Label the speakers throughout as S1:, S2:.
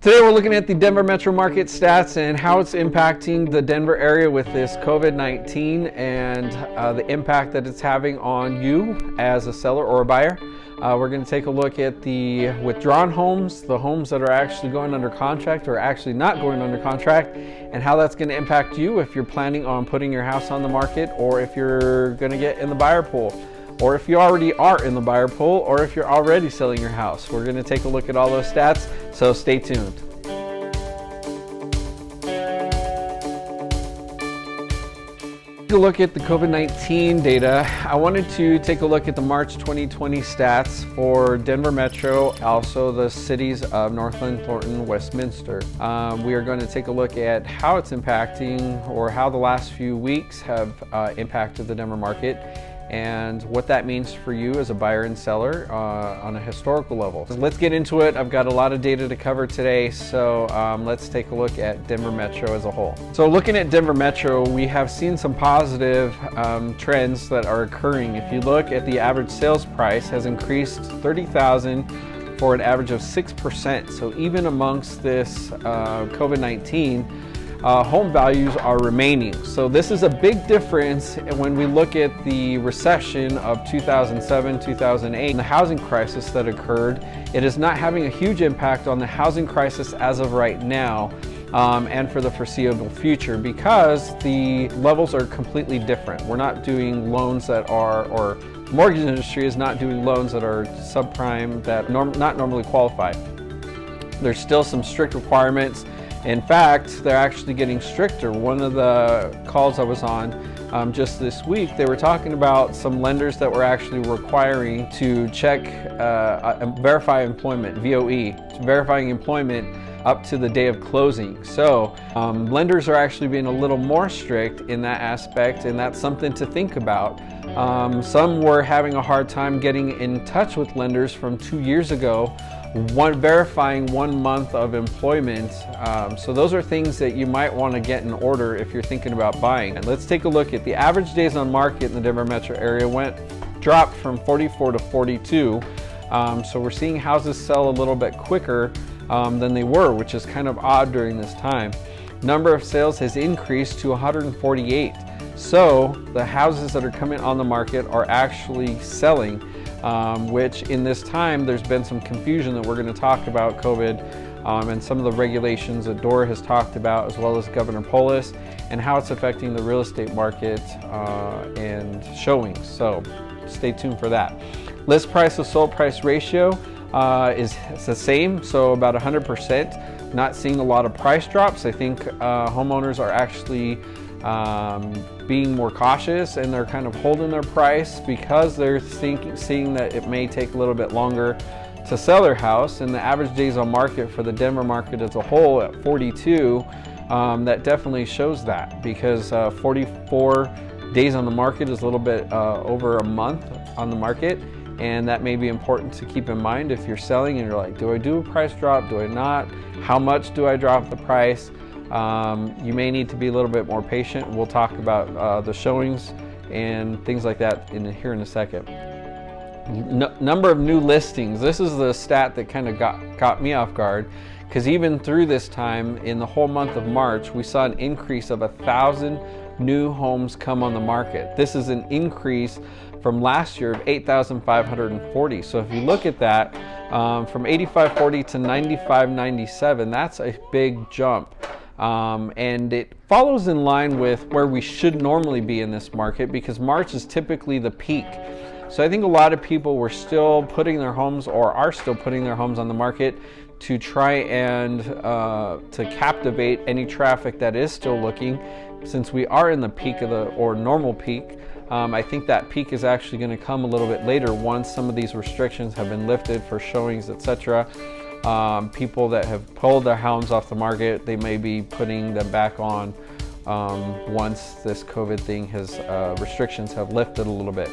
S1: Today we're looking at the Denver metro market stats and how it's impacting the Denver area with this COVID-19 and the impact that it's having on you as a seller or a buyer. We're going to take a look at the withdrawn homes, the homes that are actually going under contract or actually not going under contract, and how that's going to impact you if you're planning on putting your house on the market, or if you're going to get in the buyer pool, or if you already are in the buyer pool, or if you're already selling your house. We're going to take a look at all those stats, so stay tuned. To look at the COVID-19 data, I wanted to take a look at the March 2020 stats for Denver Metro, also the cities of Northland, Thornton, Westminster. We are going to take a look at how it's impacting, or how the last few weeks have impacted the Denver market, and what that means for you as a buyer and seller on a historical level. So let's get into it. I've got a lot of data to cover today, so let's take a look at Denver Metro as a whole. So looking at Denver Metro, we have seen some positive trends that are occurring. If you look at the average sales price has increased $30,000 for an average of 6%. So even amongst this COVID-19, home values are remaining. So this is a big difference when we look at the recession of 2007, 2008, and the housing crisis that occurred. It is not having a huge impact on the housing crisis as of right now and for the foreseeable future, because the levels are completely different. We're not doing loans that are, or mortgage industry is not doing loans that are subprime, that not normally qualified. There's still some strict requirements. In fact, they're actually getting stricter. One of the calls I was on just this week, they were talking about some lenders that were actually requiring to check, verify employment, VOE, verifying employment up to the day of closing. So lenders are actually being a little more strict in that aspect, and that's something to think about. Some were having a hard time getting in touch with lenders from 2 years ago, verifying 1 month of employment. So those are things that you might want to get in order if you're thinking about buying. And let's take a look at the average days on market in the Denver metro area dropped from 44 to 42. So we're seeing houses sell a little bit quicker than they were, which is kind of odd during this time. Number of sales has increased to 148. So the houses that are coming on the market are actually selling, which in this time there's been some confusion that we're going to talk about COVID and some of the regulations that Dora has talked about, as well as Governor Polis, and how it's affecting the real estate market and showings. So stay tuned for that. List price to sold price ratio is the same, so about 100%. Not seeing a lot of price drops. I think homeowners are actually being more cautious, and they're kind of holding their price because they're seeing that it may take a little bit longer to sell their house. And the average days on market for the Denver market as a whole at 42, that definitely shows that, because 44 days on the market is a little bit over a month on the market. And that may be important to keep in mind if you're selling and you're like, do I do a price drop? Do I not? How much do I drop the price? You may need to be a little bit more patient. We'll talk about the showings and things like that here in a second. Number of new listings. This is the stat that kind of got me off guard, because even through this time, in the whole month of March, we saw an increase of 1,000 new homes come on the market. This is an increase from last year of 8,540. So if you look at that, from 8,540 to 9,597, that's a big jump. And it follows in line with where we should normally be in this market, because March is typically the peak. So I think a lot of people were still putting their homes, or are still putting their homes on the market to try and to captivate any traffic that is still looking. Since we are in the peak of or normal peak, I think that peak is actually going to come a little bit later once some of these restrictions have been lifted for showings, etc. People that have pulled their homes off the market, they may be putting them back on once this COVID thing has restrictions have lifted a little bit.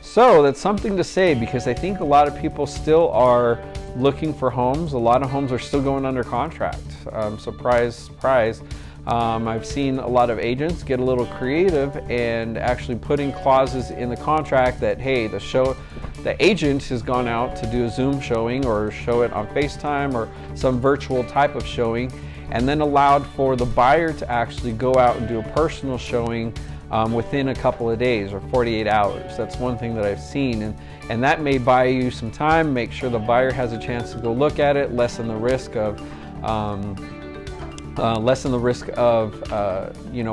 S1: So that's something to say, because I think a lot of people still are looking for homes. A lot of homes are still going under contract. Surprise, surprise. I've seen a lot of agents get a little creative and actually putting clauses in the contract that, hey, the agent has gone out to do a Zoom showing or show it on FaceTime or some virtual type of showing, and then allowed for the buyer to actually go out and do a personal showing within a couple of days or 48 hours. That's one thing that I've seen, and that may buy you some time, make sure the buyer has a chance to go look at it, lessen the risk of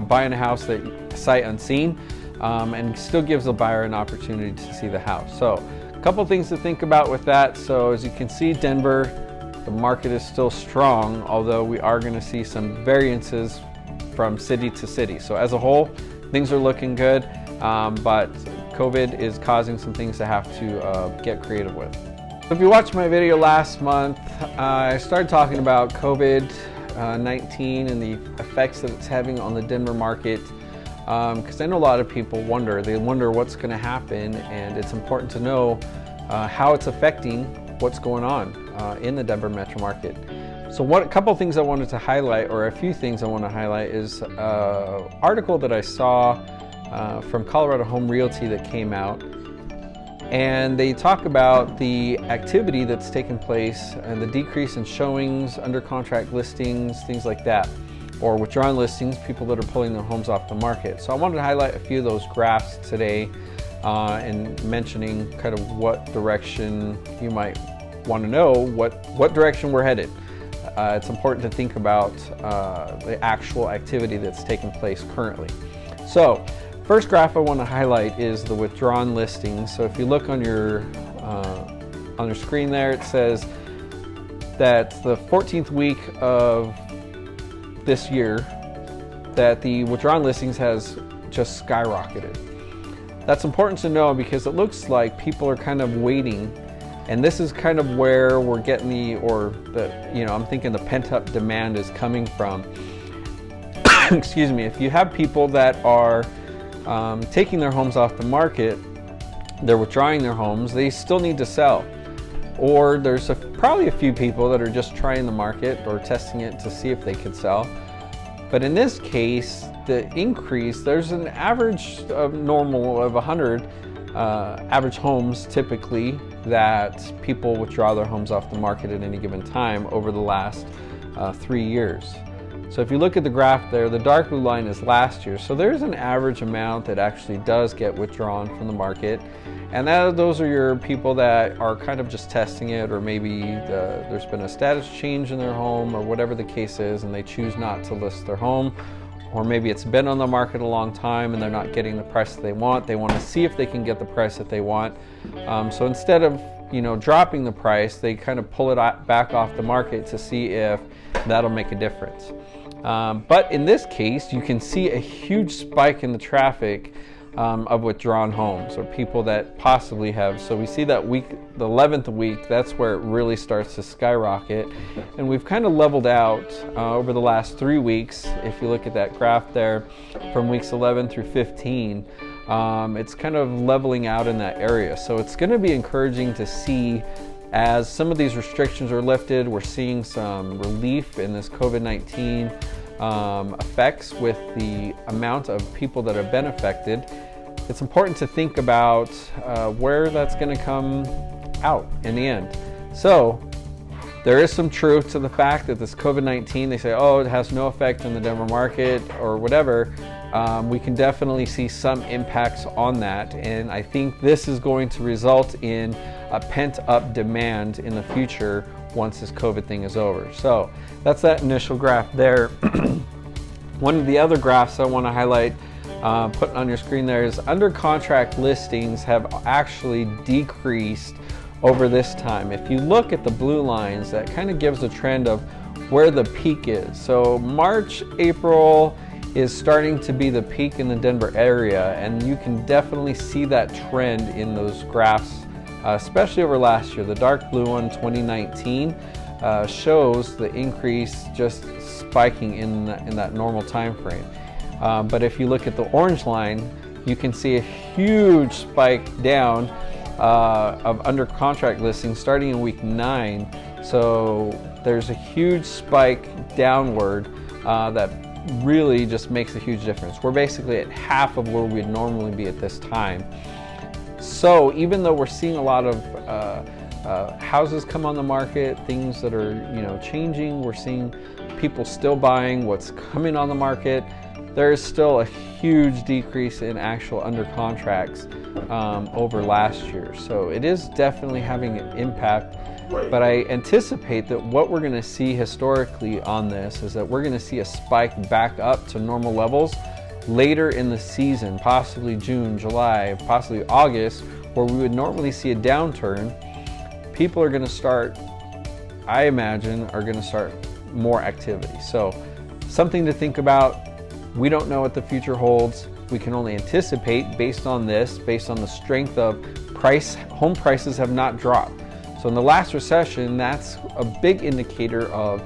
S1: buying a house that sight unseen, and still gives the buyer an opportunity to see the house. So a couple things to think about with that. So as you can see, Denver, the market is still strong, although we are going to see some variances from city to city. So as a whole, things are looking good, but COVID is causing some things to have to get creative with. If you watched my video last month, I started talking about COVID-19 and the effects that it's having on the Denver market, because I know a lot of people wonder what's going to happen, and it's important to know how it's affecting what's going on in the Denver metro market. So a couple things I wanted to highlight, or a few things I want to highlight, is an article that I saw from Colorado Home Realty that came out, and they talk about the activity that's taken place and the decrease in showings, under contract listings, things like that, or withdrawn listings, people that are pulling their homes off the market. So I wanted to highlight a few of those graphs today, and mentioning kind of what direction you might want to know what direction we're headed. It's important to think about the actual activity that's taking place currently. So first graph I want to highlight is the withdrawn listings. So if you look on your screen there, it says that the 14th week of this year that the withdrawn listings has just skyrocketed. That's important to know because it looks like people are kind of waiting, and this is kind of where we're getting I'm thinking the pent-up demand is coming from. Excuse me. If you have people that are taking their homes off the market, they're withdrawing their homes, they still need to sell. Or there's probably a few people that are just trying the market or testing it to see if they could sell. But in this case, the increase, there's an average of normal of 100 average homes typically that people withdraw their homes off the market at any given time over the last 3 years. So if you look at the graph there, the dark blue line is last year. So there's an average amount that actually does get withdrawn from the market. And those are your people that are kind of just testing it, or maybe there's been a status change in their home or whatever the case is, and they choose not to list their home. Or maybe it's been on the market a long time and they're not getting the price that they want. They want to see if they can get the price that they want. So instead of dropping the price, they kind of pull it back off the market to see if that'll make a difference. But in this case, you can see a huge spike in the traffic of withdrawn homes, or people that possibly have. So we see that week, the 11th week, that's where it really starts to skyrocket. And we've kind of leveled out over the last 3 weeks. If you look at that graph there, from weeks 11 through 15, it's kind of leveling out in that area. So it's going to be encouraging to see, as some of these restrictions are lifted, we're seeing some relief in this COVID-19 effects with the amount of people that have been affected. It's important to think about where that's going to come out in the end. So there is some truth to the fact that this COVID-19, they say, oh, it has no effect on the Denver market or whatever. We can definitely see some impacts on that, and I think this is going to result in a pent-up demand in the future once this COVID thing is over. So that's that initial graph there. One of the other graphs I want to highlight, put on your screen there, is under contract listings have actually decreased over this time. If you look at the blue lines, that kind of gives a trend of where the peak is. So March, April is starting to be the peak in the Denver area, and you can definitely see that trend in those graphs, especially over last year. The dark blue one, 2019, shows the increase just spiking in that normal time frame. But if you look at the orange line, you can see a huge spike down of under contract listings starting in week 9. So there's a huge spike downward that really just makes a huge difference. We're basically at half of where we'd normally be at this time. So even though we're seeing a lot of houses come on the market, things that are changing, we're seeing people still buying what's coming on the market, there is still a huge decrease in actual under contracts over last year. So it is definitely having an impact, but I anticipate that what we're going to see historically on this is that we're going to see a spike back up to normal levels later in the season, possibly June, July, possibly August, where we would normally see a downturn. People are going to start, I imagine, are going to start more activity. So something to think about. We don't know what the future holds. We can only anticipate based on this, based on the strength of price. Home prices have not dropped. So in the last recession, that's a big indicator of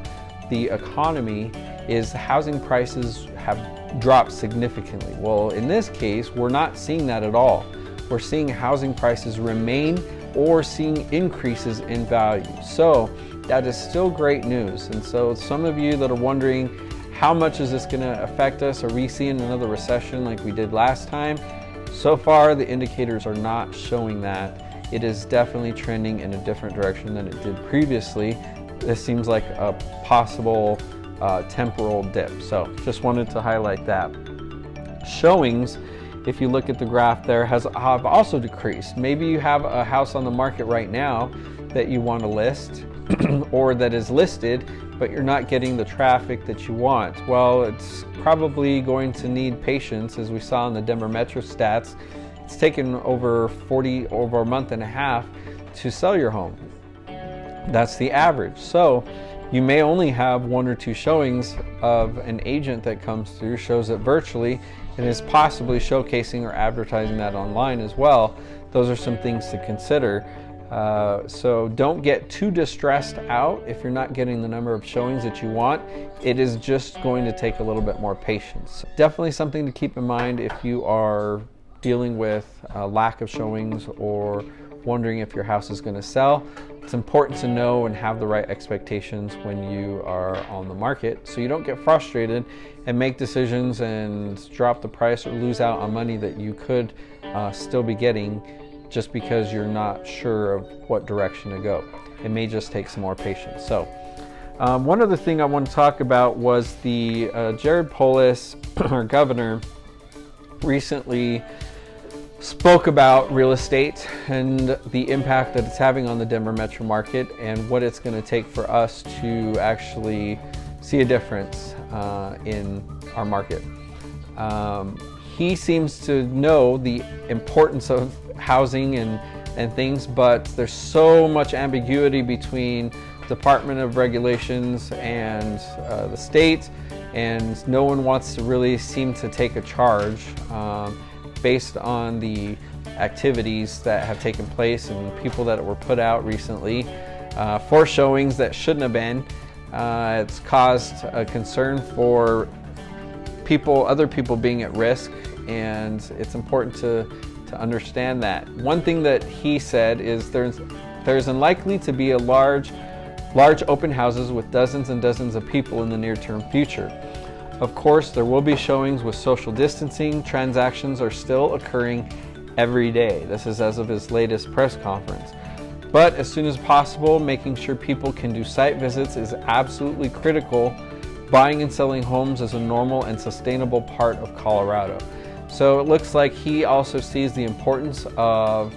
S1: the economy, is housing prices have dropped significantly. Well, in this case, we're not seeing that at all. We're seeing housing prices remain or seeing increases in value. So that is still great news. And so some of you that are wondering, how much is this going to affect us? Are we seeing another recession like we did last time? So far, the indicators are not showing that. It is definitely trending in a different direction than it did previously. This seems like a possible temporal dip. So just wanted to highlight that. Showings, if you look at the graph there, have also decreased. Maybe you have a house on the market right now that you want to list or that is listed, but you're not getting the traffic that you want. Well, it's probably going to need patience. As we saw in the Denver Metro stats, it's taken over a month and a half to sell your home. That's the average. So you may only have 1 or 2 showings of an agent that comes through, shows it virtually, and is possibly showcasing or advertising that online as well. Those are some things to consider. So don't get too distressed out if you're not getting the number of showings that you want. It is just going to take a little bit more patience. Definitely something to keep in mind if you are dealing with a lack of showings or wondering if your house is going to sell. It's important to know and have the right expectations when you are on the market, so you don't get frustrated and make decisions and drop the price or lose out on money that you could still be getting just because you're not sure of what direction to go. It may just take some more patience. So one other thing I want to talk about was the Polis, our governor, recently spoke about real estate and the impact that it's having on the Denver metro market and what it's going to take for us to actually see a difference in our market. He seems to know the importance of housing and things, but there's so much ambiguity between Department of Regulations and the state, and no one wants to really seem to take a charge based on the activities that have taken place and people that were put out recently for showings that shouldn't have been. It's caused a concern for other people being at risk, and it's important to understand that. One thing that he said is there's unlikely to be a large open houses with dozens and dozens of people in the near-term future. Of course, there will be showings with social distancing. Transactions are still occurring every day. This is as of his latest press conference. But as soon as possible, making sure people can do site visits is absolutely critical. Buying and selling homes is a normal and sustainable part of Colorado. So it looks like he also sees the importance of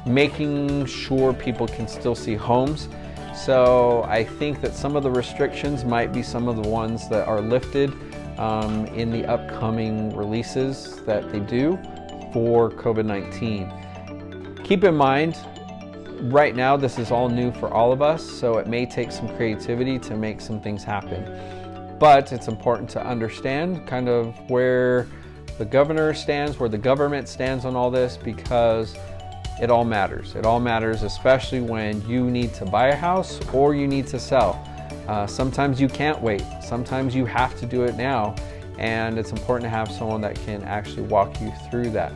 S1: making sure people can still see homes. So I think that some of the restrictions might be some of the ones that are lifted in the upcoming releases that they do for COVID-19. Keep in mind, right now this is all new for all of us, so it may take some creativity to make some things happen. But it's important to understand kind of where the governor stands, where the government stands on all this, because it all matters. It all matters, especially when you need to buy a house or you need to sell. Sometimes you can't wait. Sometimes you have to do it now, and it's important to have someone that can actually walk you through that.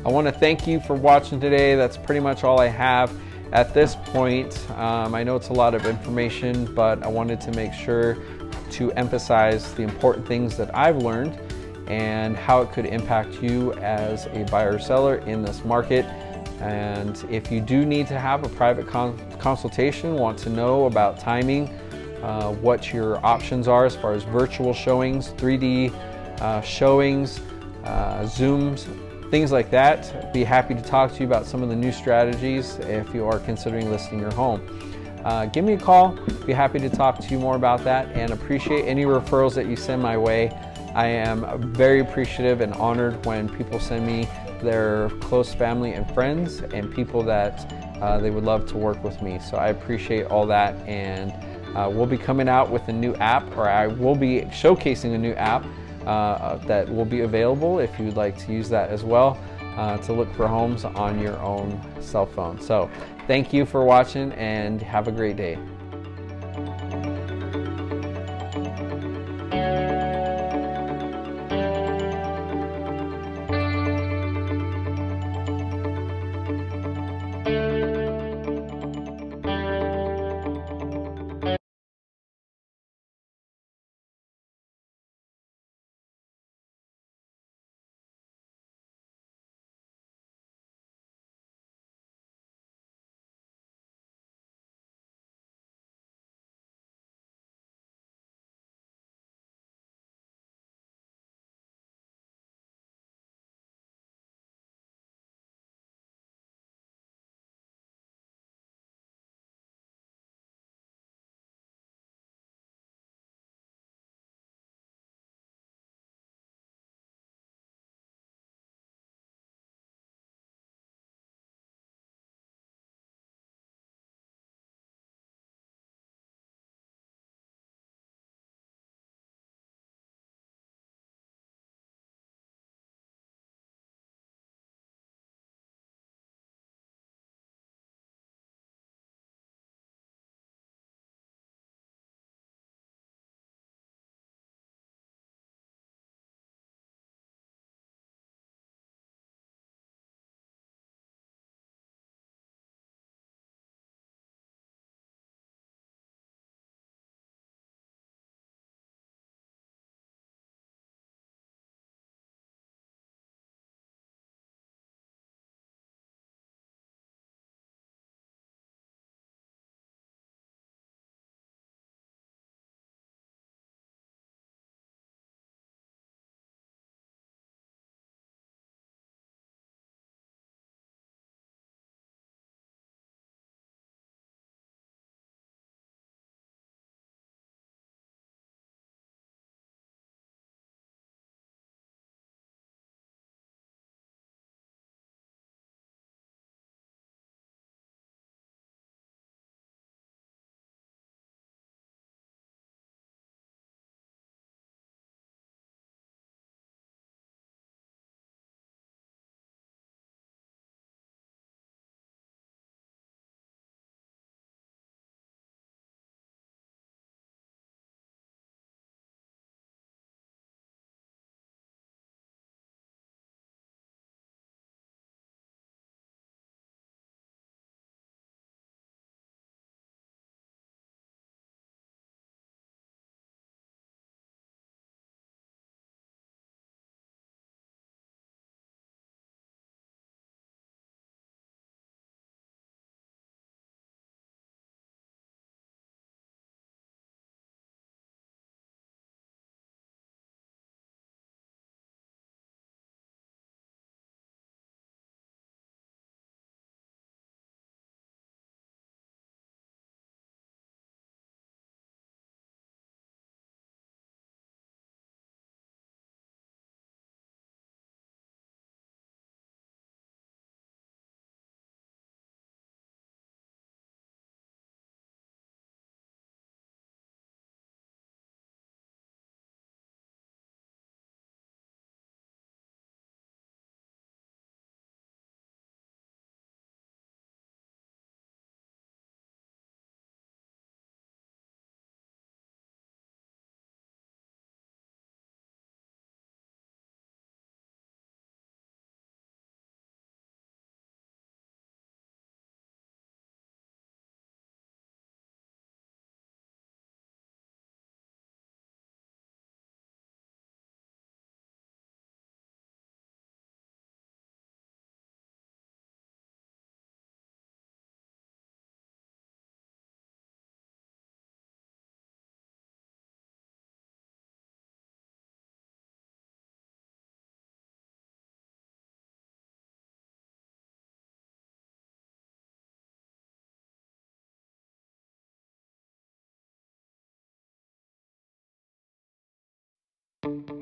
S1: I want to thank you for watching today. That's pretty much all I have at this point. I know it's a lot of information, but I wanted to make sure to emphasize the important things that I've learned and how it could impact you as a buyer or seller in this market. And if you do need to have a private consultation, want to know about timing, what your options are as far as virtual showings, 3D showings, Zooms, things like that, be happy to talk to you about some of the new strategies if you are considering listing your home. Give me a call, be happy to talk to you more about that, and appreciate any referrals that you send my way. I am very appreciative and honored when people send me their close family and friends and people that they would love to work with me. So I appreciate all that, and we'll be coming out with a new app, or I will be showcasing a new app that will be available if you'd like to use that as well, to look for homes on your own cell phone. So thank you for watching and have a great day. you.